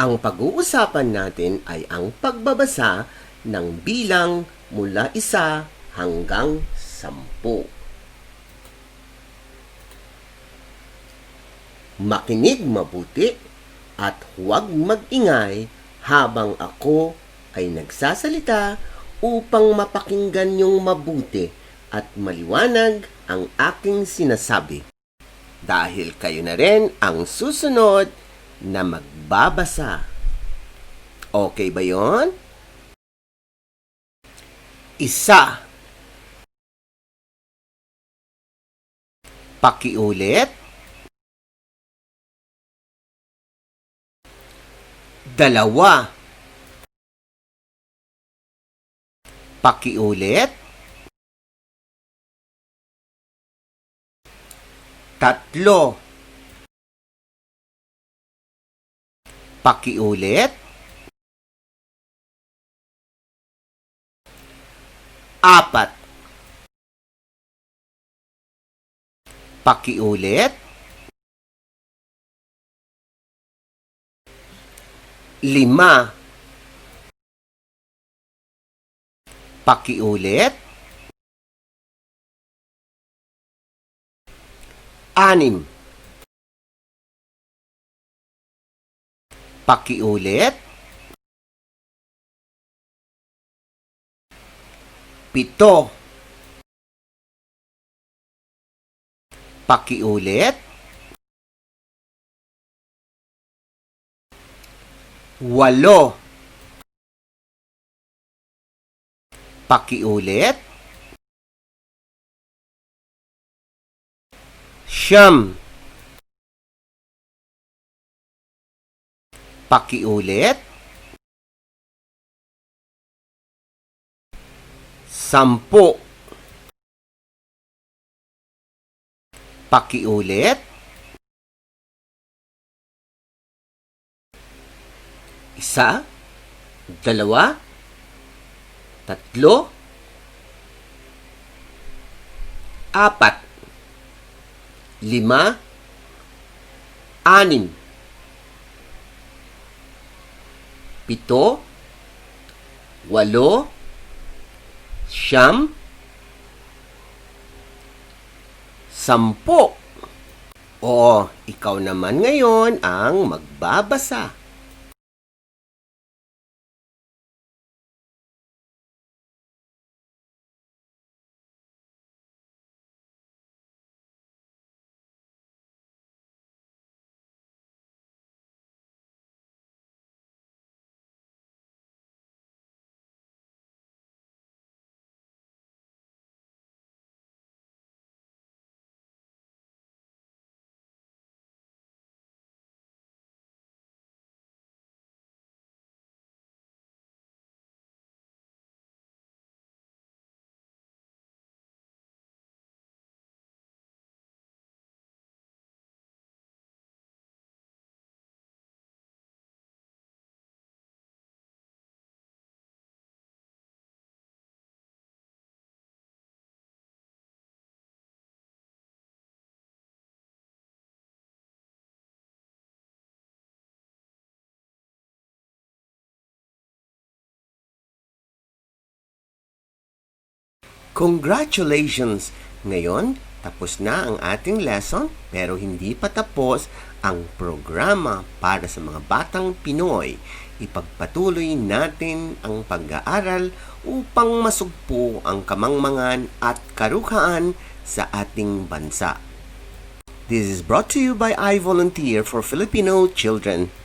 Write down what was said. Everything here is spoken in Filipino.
Ang pag-uusapan natin ay ang pagbabasa ng bilang mula 1 hanggang 10. Makinig mabuti at huwag mag-ingay habang ako ay nagsasalita upang mapakinggan niyong mabuti at maliwanag ang aking sinasabi. Dahil kayo na rin ang susunod na magbabasa. Okay ba yon? 1. Pakiulit. 2. Pakiulit. 3. Pakiulit. 4. Pakiulit. 5. Pakiulit. 6. Pakiulit. 7. Pakiulit. 8. Pakiulit. 9. Pakiulit. 10. Pakiulit. 1, 2, 3, 4, 5, 6, 7, 8, 9, 10. O, ikaw naman ngayon ang magbabasa. Congratulations! Ngayon, tapos na ang ating lesson pero hindi pa tapos ang programa para sa mga batang Pinoy. Ipagpatuloy natin ang pag-aaral upang masugpo ang kamangmangan at karukhaan sa ating bansa. This is brought to you by I Volunteer for Filipino Children.